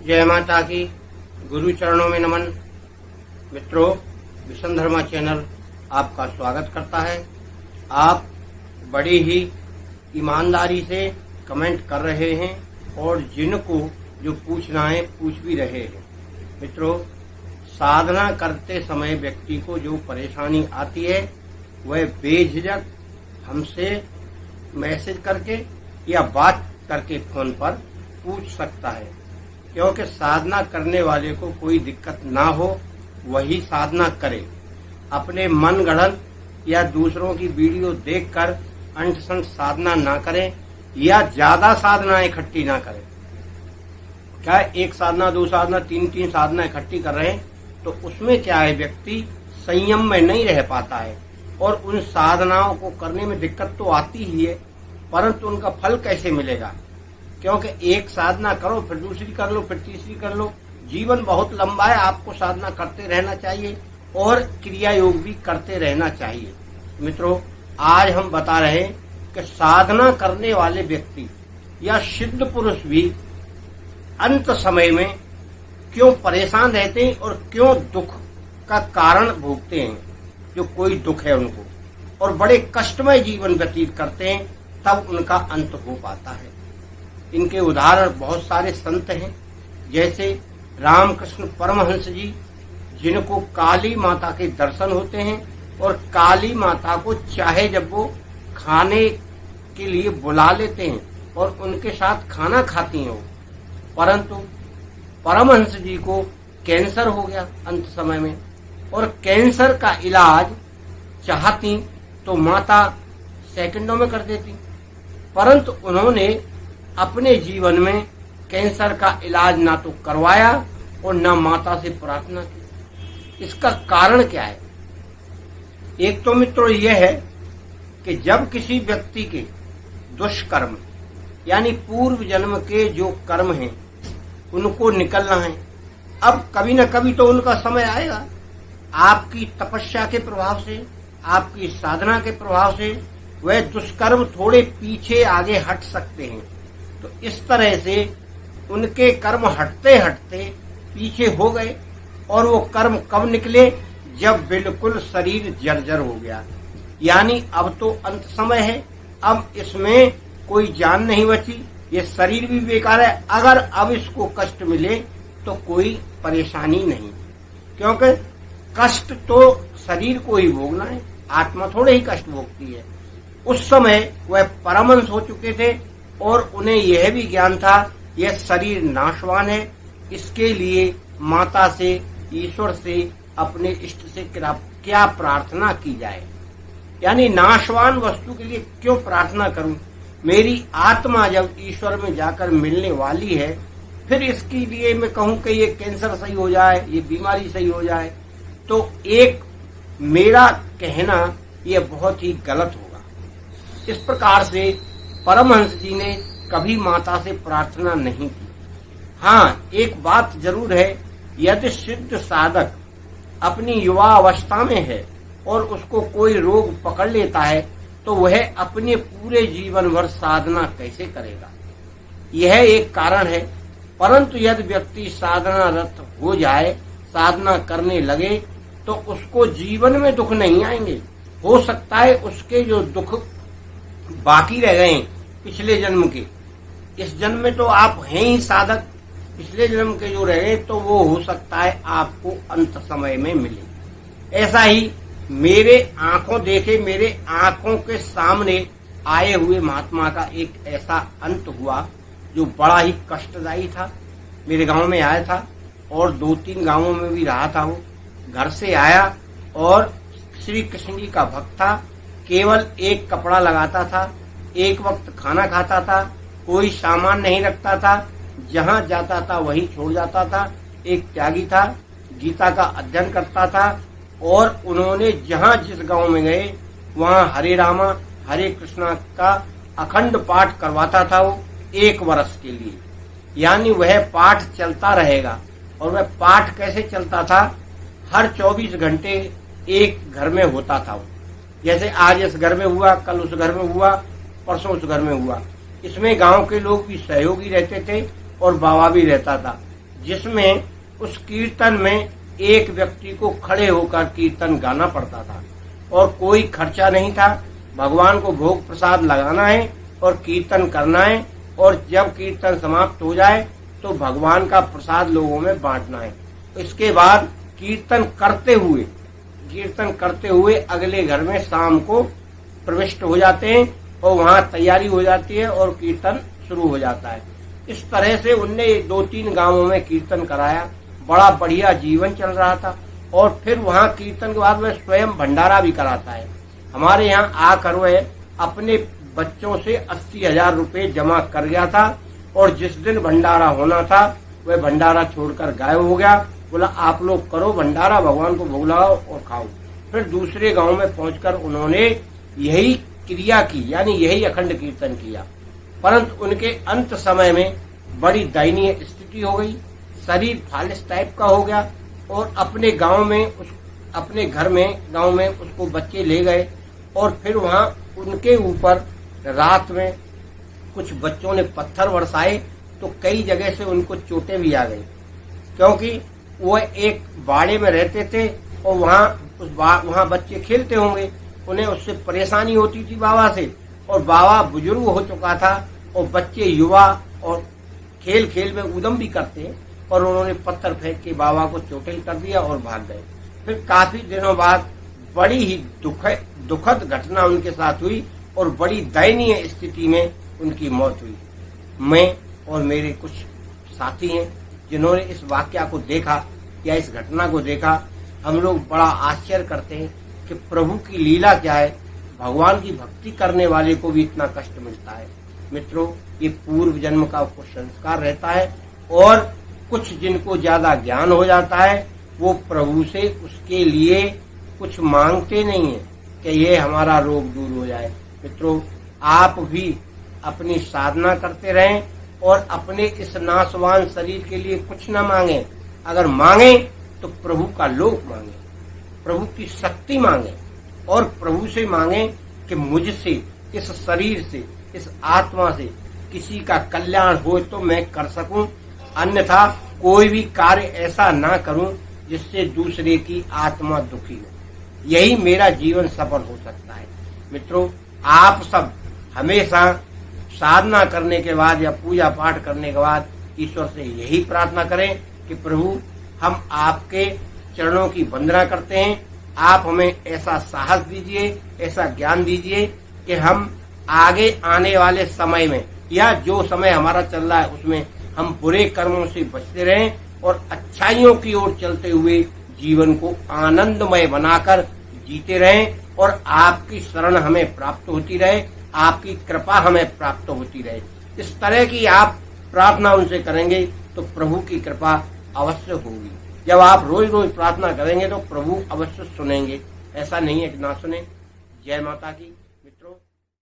जय माता की। गुरु चरणों में नमन। मित्रों, विष्णु धर्मा चैनल आपका स्वागत करता है। आप बड़ी ही ईमानदारी से कमेंट कर रहे हैं और जिनको जो पूछना है पूछ भी रहे हैं। मित्रों, साधना करते समय व्यक्ति को जो परेशानी आती है वह बेझिझक हमसे मैसेज करके या बात करके फोन पर पूछ सकता है, क्योंकि साधना करने वाले को कोई दिक्कत ना हो वही साधना करे। अपने मन गढ़ंत या दूसरों की वीडियो देखकर अंत संग साधना ना करें या ज्यादा साधना इकट्ठी ना करें। क्या एक साधना, दो साधना, तीन साधना इकट्ठी कर रहे हैं तो उसमें क्या है, व्यक्ति संयम में नहीं रह पाता है और उन साधनाओं को करने में दिक्कत तो आती ही है, परंतु उनका फल कैसे मिलेगा? क्योंकि एक साधना करो, फिर दूसरी कर लो, फिर तीसरी कर लो। जीवन बहुत लंबा है, आपको साधना करते रहना चाहिए और क्रिया योग भी करते रहना चाहिए। मित्रों, आज हम बता रहे हैं कि साधना करने वाले व्यक्ति या सिद्ध पुरुष भी अंत समय में क्यों परेशान रहते हैं और क्यों दुख का कारण भोगते हैं। जो कोई दुख है उनको और बड़े कष्टमय जीवन व्यतीत करते हैं, तब उनका अंत हो पाता है। इनके उदाहरण बहुत सारे संत हैं, जैसे रामकृष्ण परमहंस जी, जिनको काली माता के दर्शन होते हैं और काली माता को चाहे जब वो खाने के लिए बुला लेते हैं और उनके साथ खाना खाती हैं, परंतु परमहंस जी को कैंसर हो गया अंत समय में और कैंसर का इलाज चाहती तो माता सेकंडों में कर देती, परंतु उन्होंने अपने जीवन में कैंसर का इलाज ना तो करवाया और ना माता से प्रार्थना की। इसका कारण क्या है? एक तो मित्रों यह है कि जब किसी व्यक्ति के दुष्कर्म यानी पूर्व जन्म के जो कर्म हैं उनको निकलना है, अब कभी न कभी तो उनका समय आएगा। आपकी तपस्या के प्रभाव से, आपकी साधना के प्रभाव से वह दुष्कर्म थोड़े पीछे आगे हट सकते हैं। तो इस तरह से उनके कर्म हटते हटते पीछे हो गए और वो कर्म कब निकले? जब बिल्कुल शरीर जर्जर हो गया, यानी अब तो अंत समय है, अब इसमें कोई जान नहीं बची, ये शरीर भी बेकार है। अगर अब इसको कष्ट मिले तो कोई परेशानी नहीं, क्योंकि कष्ट तो शरीर को ही भोगना है, आत्मा थोड़े ही कष्ट भोगती है। उस समय वह परमहंस हो चुके थे और उन्हें यह भी ज्ञान था यह शरीर नाशवान है, इसके लिए माता से, ईश्वर से, अपने इष्ट से क्या प्रार्थना की जाए, यानी नाशवान वस्तु के लिए क्यों प्रार्थना करूं? मेरी आत्मा जब ईश्वर में जाकर मिलने वाली है, फिर इसके लिए मैं कहूं कि ये कैंसर सही हो जाए, ये बीमारी सही हो जाए, तो एक मेरा कहना ये बहुत ही गलत होगा। इस प्रकार से परमहंस जी ने कभी माता से प्रार्थना नहीं की। हाँ, एक बात जरूर है, यदि सिद्ध साधक अपनी युवा अवस्था में है और उसको कोई रोग पकड़ लेता है तो वह अपने पूरे जीवन भर साधना कैसे करेगा? यह एक कारण है। परंतु यदि व्यक्ति साधनारत हो जाए, साधना करने लगे, तो उसको जीवन में दुख नहीं आएंगे। हो सकता है उसके जो दुख बाकी रह गए पिछले जन्म के, इस जन्म में तो आप हैं ही साधक, पिछले जन्म के जो रहे तो वो हो सकता है आपको अंत समय में मिले। ऐसा ही मेरे आंखों देखे, मेरे आंखों के सामने आए हुए महात्मा का एक ऐसा अंत हुआ जो बड़ा ही कष्टदायी था। मेरे गांव में आया था और 2-3 गांवों में भी रहा था। वो घर से आया और श्री कृष्ण जी का भक्त था, केवल एक कपड़ा लगाता था, एक वक्त खाना खाता था, कोई सामान नहीं रखता था, जहां जाता था वहीं छोड़ जाता था। एक त्यागी था, गीता का अध्ययन करता था और उन्होंने जहां जिस गांव में गए वहां हरे रामा हरे कृष्णा का अखंड पाठ करवाता था वो 1 वर्ष के लिए, यानी वह पाठ चलता रहेगा। और वह पाठ कैसे चलता था? हर 24 घंटे एक घर में होता था वो, जैसे आज इस घर में हुआ, कल उस घर में हुआ, परसों उस घर में हुआ। इसमें गांव के लोग भी सहयोगी रहते थे और बाबा भी रहता था। जिसमें उस कीर्तन में एक व्यक्ति को खड़े होकर कीर्तन गाना पड़ता था और कोई खर्चा नहीं था। भगवान को भोग प्रसाद लगाना है और कीर्तन करना है, और जब कीर्तन समाप्त हो जाए तो भगवान का प्रसाद लोगों में बांटना है। इसके बाद कीर्तन करते हुए अगले घर में शाम को प्रविष्ट हो जाते हैं और वहां तैयारी हो जाती है और कीर्तन शुरू हो जाता है। इस तरह से उनने 2-3 गांवों में कीर्तन कराया। बड़ा बढ़िया जीवन चल रहा था। और फिर वहां कीर्तन के बाद वह स्वयं भंडारा भी कराता है। हमारे यहाँ आकर वह अपने बच्चों से 80,000 रुपए जमा कर गया था, और जिस दिन भंडारा होना था वह भंडारा छोड़कर गायब हो गया। बोला आप लोग करो भंडारा, भगवान को भोग लगाओ और खाओ। फिर दूसरे गांव में पहुंचकर उन्होंने यही क्रिया की, यानी यही अखंड कीर्तन किया। परंतु उनके अंत समय में बड़ी दयनीय स्थिति हो गई। शरीर फालिस टाइप का हो गया, और अपने गांव में उसको बच्चे ले गए, और फिर वहां उनके ऊपर रात में कुछ बच्चों ने पत्थर बरसाए, तो कई जगह से उनको चोटें भी आ गई, क्योंकि वो एक बाड़े में रहते थे और वहां बच्चे खेलते होंगे, उन्हें उससे परेशानी होती थी बाबा से, और बाबा बुजुर्ग हो चुका था और बच्चे युवा और खेल खेल में उद्यम भी करते हैं, और उन्होंने पत्थर फेंक के बाबा को चोटिल कर दिया और भाग गए। फिर काफी दिनों बाद बड़ी ही दुखद घटना उनके साथ हुई और बड़ी दयनीय स्थिति में उनकी मौत हुई। मैं और मेरे कुछ साथी हैं जिन्होंने इस वाकया को देखा या इस घटना को देखा, हम लोग बड़ा आश्चर्य करते हैं कि प्रभु की लीला क्या है। भगवान की भक्ति करने वाले को भी इतना कष्ट मिलता है। मित्रों, ये पूर्व जन्म का कुछ संस्कार रहता है, और कुछ जिनको ज्यादा ज्ञान हो जाता है वो प्रभु से उसके लिए कुछ मांगते नहीं है कि ये हमारा रोग दूर हो जाए। मित्रों, आप भी अपनी साधना करते रहें और अपने इस नाशवान शरीर के लिए कुछ न मांगे। अगर मांगे तो प्रभु का लोक मांगे, प्रभु की शक्ति मांगे, और प्रभु से मांगे कि मुझसे, इस शरीर से, इस आत्मा से किसी का कल्याण हो तो मैं कर सकूं, अन्यथा कोई भी कार्य ऐसा ना करूं जिससे दूसरे की आत्मा दुखी हो। यही मेरा जीवन सफल हो सकता है। मित्रों, आप सब हमेशा साधना करने के बाद या पूजा पाठ करने के बाद ईश्वर से यही प्रार्थना करें कि प्रभु, हम आपके चरणों की वंदना करते हैं, आप हमें ऐसा साहस दीजिए, ऐसा ज्ञान दीजिए कि हम आगे आने वाले समय में या जो समय हमारा चल रहा है उसमें हम बुरे कर्मों से बचते रहें और अच्छाइयों की ओर चलते हुए जीवन को आनंदमय बनाकर जीते रहें, और आपकी शरण हमें प्राप्त होती रहे, आपकी कृपा हमें प्राप्त होती रहे। इस तरह की आप प्रार्थना उनसे करेंगे तो प्रभु की कृपा अवश्य होगी। जब आप रोज रोज प्रार्थना करेंगे तो प्रभु अवश्य सुनेंगे, ऐसा नहीं है कि ना सुने। जय माता की।